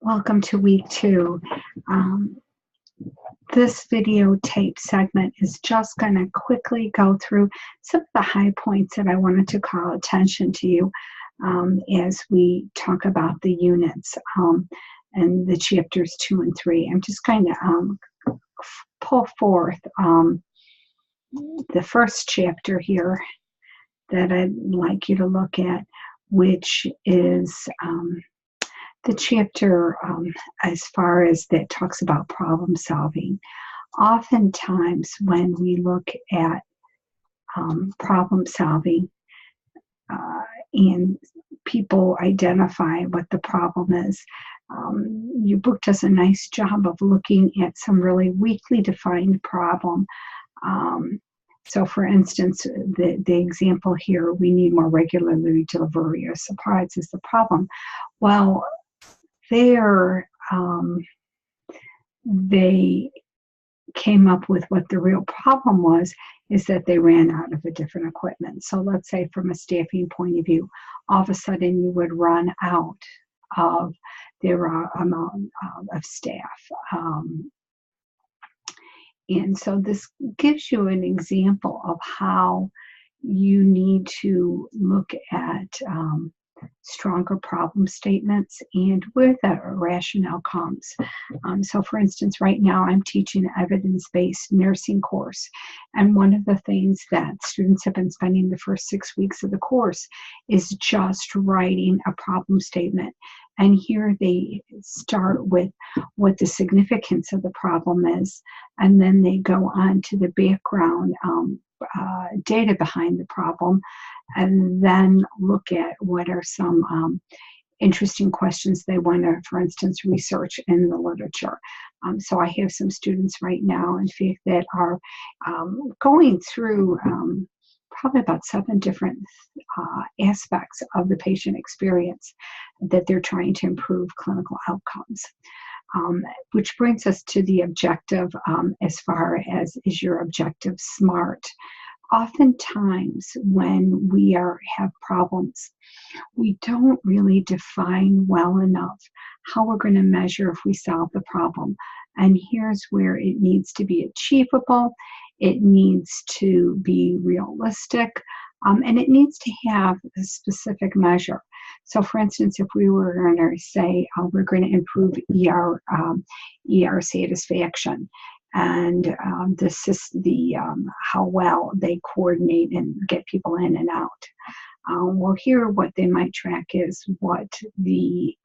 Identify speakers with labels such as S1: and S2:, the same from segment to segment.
S1: Welcome to week 2. Um, this videotape segment is just going to quickly go through some of the high points that I wanted to call attention to you as we talk about the units and the chapters 2 and 3. I'm just going to pull forth the first chapter here that I'd like you to look at, which is the chapter as far as that talks about problem solving. Oftentimes when we look at problem solving and people identify what the problem is, your book does a nice job of looking at some really weakly defined problem. So for instance, the example here, we need more regularly delivery of supplies is the problem. Well, there they came up with what the real problem was, is that they ran out of a different equipment. So let's say from a staffing point of view, all of a sudden you would run out of their amount of staff. And so this gives you an example of how you need to look at stronger problem statements and where the rationale comes. So for instance, right now I'm teaching an evidence-based nursing course. And one of the things that students have been spending the first 6 weeks of the course is just writing a problem statement. And here they start with what the significance of the problem is, and then they go on to the background data behind the problem, and then look at what are some interesting questions they want to, for instance, research in the literature. So I have some students right now, in fact, that are going through probably about 7 different aspects of the patient experience that they're trying to improve clinical outcomes. Which brings us to the objective as far as, is your objective SMART? Oftentimes when we have problems, we don't really define well enough how we're going to measure if we solve the problem. And here's where it needs to be achievable, it needs to be realistic, and it needs to have a specific measure. So for instance, if we were going to say we're going to improve ER satisfaction, and how well they coordinate and get people in and out. Well, here what they might track is what the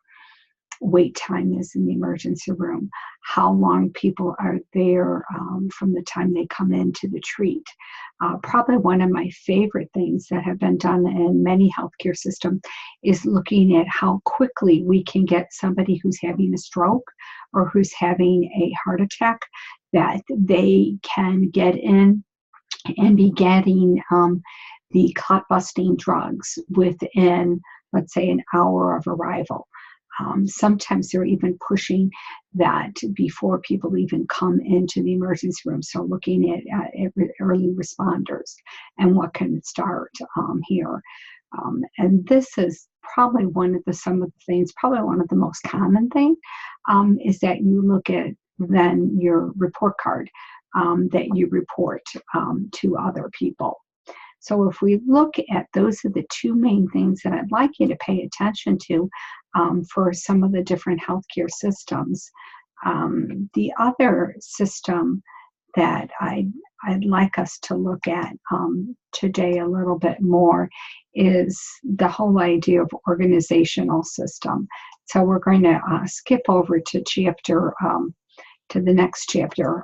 S1: wait time is in the emergency room, how long people are there from the time they come in to the treat. Probably one of my favorite things that have been done in many healthcare systems is looking at how quickly we can get somebody who's having a stroke or who's having a heart attack, that they can get in and be getting the clot-busting drugs within, let's say, an hour of arrival. Sometimes they're even pushing that before people even come into the emergency room. So looking at early responders and what can start here. And this is probably some of the things, probably one of the most common thing is that you look at then your report card that you report to other people. So if we look at, those are the 2 main things that I'd like you to pay attention to for some of the different healthcare systems. The other system that I'd like us to look at today a little bit more is the whole idea of organizational system. So we're going to skip over to to the next chapter,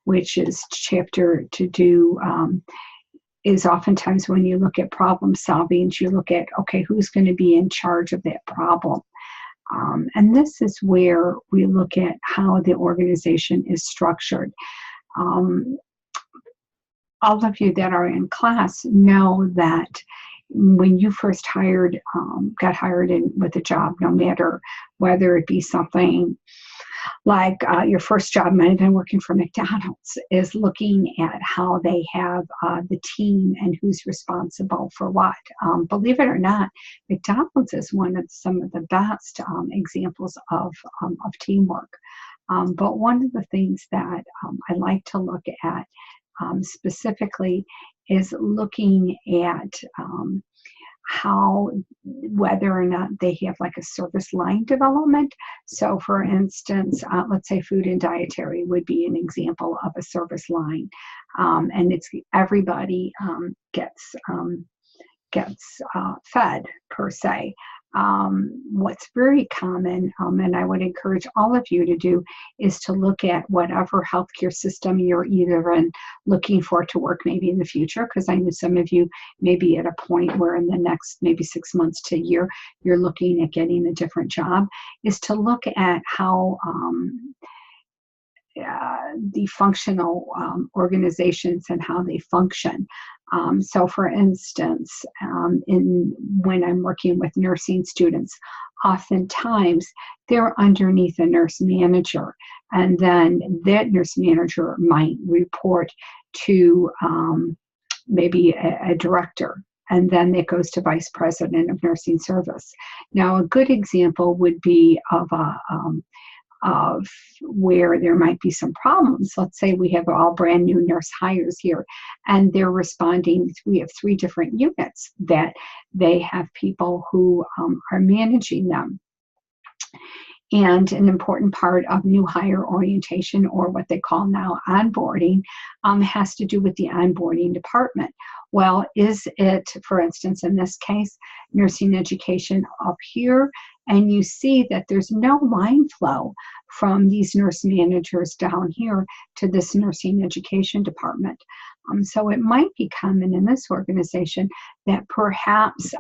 S1: which is chapter to do is oftentimes when you look at problem solving, you look at, okay, who's going to be in charge of that problem? And this is where we look at how the organization is structured. All of you that are in class know that when you first got hired in with a job, no matter whether it be something Like your first job might have been working for McDonald's, is looking at how they have the team and who's responsible for what. Believe it or not, McDonald's is one of some of the best examples of teamwork. But one of the things that I like to look at specifically is looking at how, whether or not they have like a service line development. So for instance, let's say food and dietary would be an example of a service line. And it's everybody gets fed per se. What's very common, and I would encourage all of you to do, is to look at whatever healthcare system you're either in looking for to work maybe in the future, because I know some of you may be at a point where in the next maybe 6 months to a year, you're looking at getting a different job, is to look at how the functional organizations and how they function. So for instance, when I'm working with nursing students, oftentimes they're underneath a nurse manager, and then that nurse manager might report to maybe a director, and then it goes to vice president of nursing service. Now, a good example would be of where there might be some problems. Let's say we have all brand new nurse hires here, and they're responding. We have 3 different units that they have people who are managing them. And an important part of new hire orientation, or what they call now onboarding, has to do with the onboarding department. Well, is it, for instance, in this case, nursing education up here, and you see that there's no line flow from these nurse managers down here to this nursing education department. So it might be common in this organization that perhaps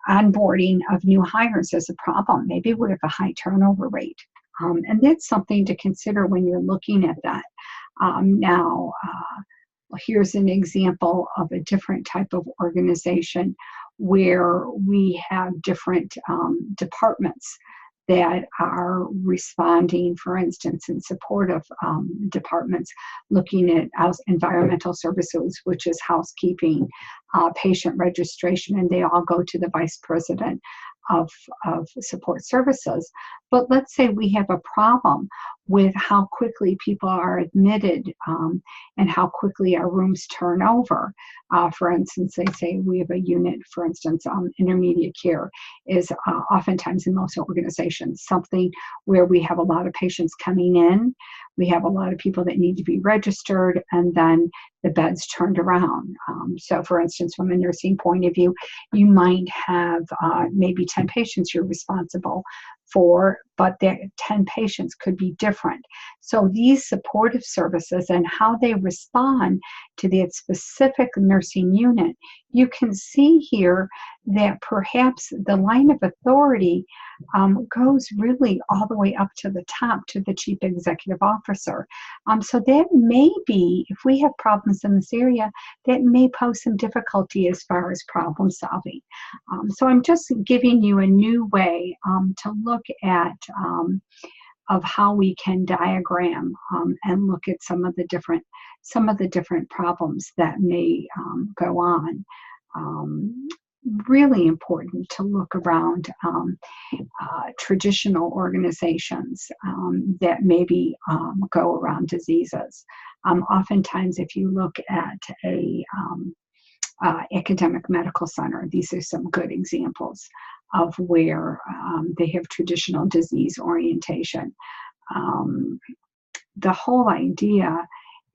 S1: onboarding of new hires is a problem. Maybe we have a high turnover rate. And that's something to consider when you're looking at that. Now, here's an example of a different type of organization where we have different departments that are responding, for instance, in support of departments, looking at environmental services, which is housekeeping, patient registration, and they all go to the vice president of support services. But let's say we have a problem with how quickly people are admitted and how quickly our rooms turn over. For instance, they say we have a unit, for instance, intermediate care is oftentimes in most organizations something where we have a lot of patients coming in, we have a lot of people that need to be registered, and then the beds turned around. So for instance, from a nursing point of view, you might have maybe 10 patients you're responsible for, but the 10 patients could be different. So these supportive services and how they respond to that specific nursing unit, you can see here that perhaps the line of authority goes really all the way up to the top, to the chief executive officer. So that may be, if we have problems in this area, that may pose some difficulty as far as problem solving. So I'm just giving you a new way to look at of how we can diagram and look at some of the different problems that may go on. Really important to look around traditional organizations that maybe go around diseases. Oftentimes, if you look at a academic medical center, these are some good examples of where they have traditional disease orientation. The whole idea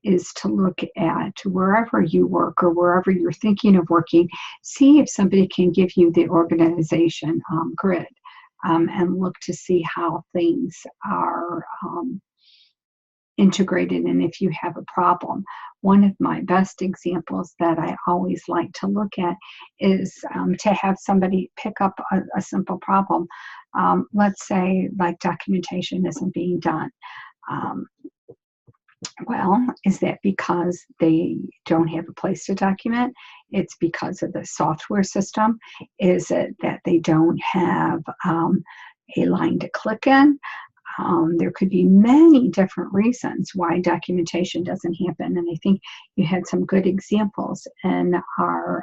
S1: is to look at wherever you work or wherever you're thinking of working, see if somebody can give you the organization grid and look to see how things are integrated, and if you have a problem. One of my best examples that I always like to look at is to have somebody pick up a simple problem. Let's say like documentation isn't being done. Well, is that because they don't have a place to document? It's because of the software system? Is it that they don't have a line to click in? There could be many different reasons why documentation doesn't happen, and I think you had some good examples in our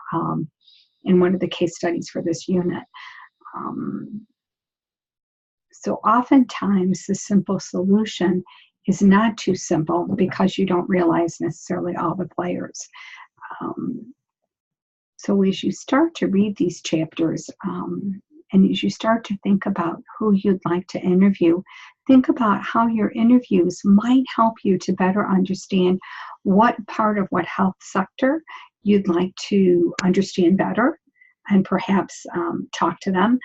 S1: in one of the case studies for this unit. So oftentimes the simple solution is not too simple because you don't realize necessarily all the players. So as you start to read these chapters, and as you start to think about who you'd like to interview, think about how your interviews might help you to better understand what part of what health sector you'd like to understand better, and perhaps talk to them.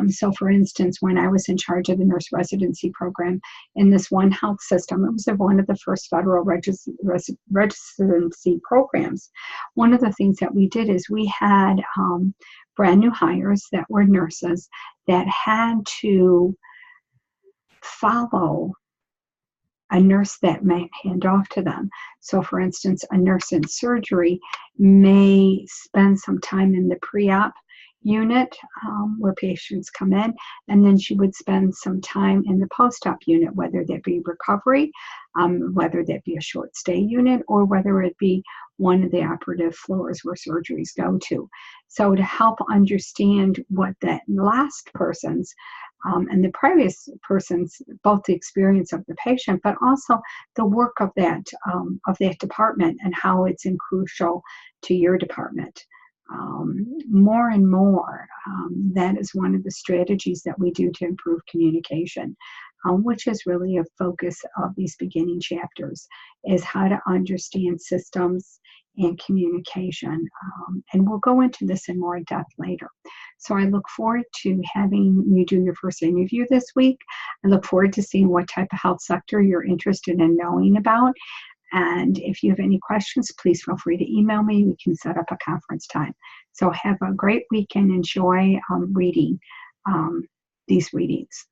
S1: So for instance, when I was in charge of the nurse residency program in this one health system, it was one of the first federal residency programs. One of the things that we did is we had brand new hires that were nurses that had to follow a nurse that may hand off to them. So for instance, a nurse in surgery may spend some time in the pre-op unit where patients come in, and then she would spend some time in the post-op unit, whether that be recovery, whether that be a short stay unit, or whether it be one of the operative floors where surgeries go to. So to help understand what that last person's and the previous person's, both the experience of the patient, but also the work of that department and how it's crucial to your department. More and more, that is one of the strategies that we do to improve communication, which is really a focus of these beginning chapters, is how to understand systems and communication. And we'll go into this in more depth later. So I look forward to having you do your first interview this week. I look forward to seeing what type of health sector you're interested in knowing about. And if you have any questions, please feel free to email me. We can set up a conference time. So have a great week and enjoy reading these readings.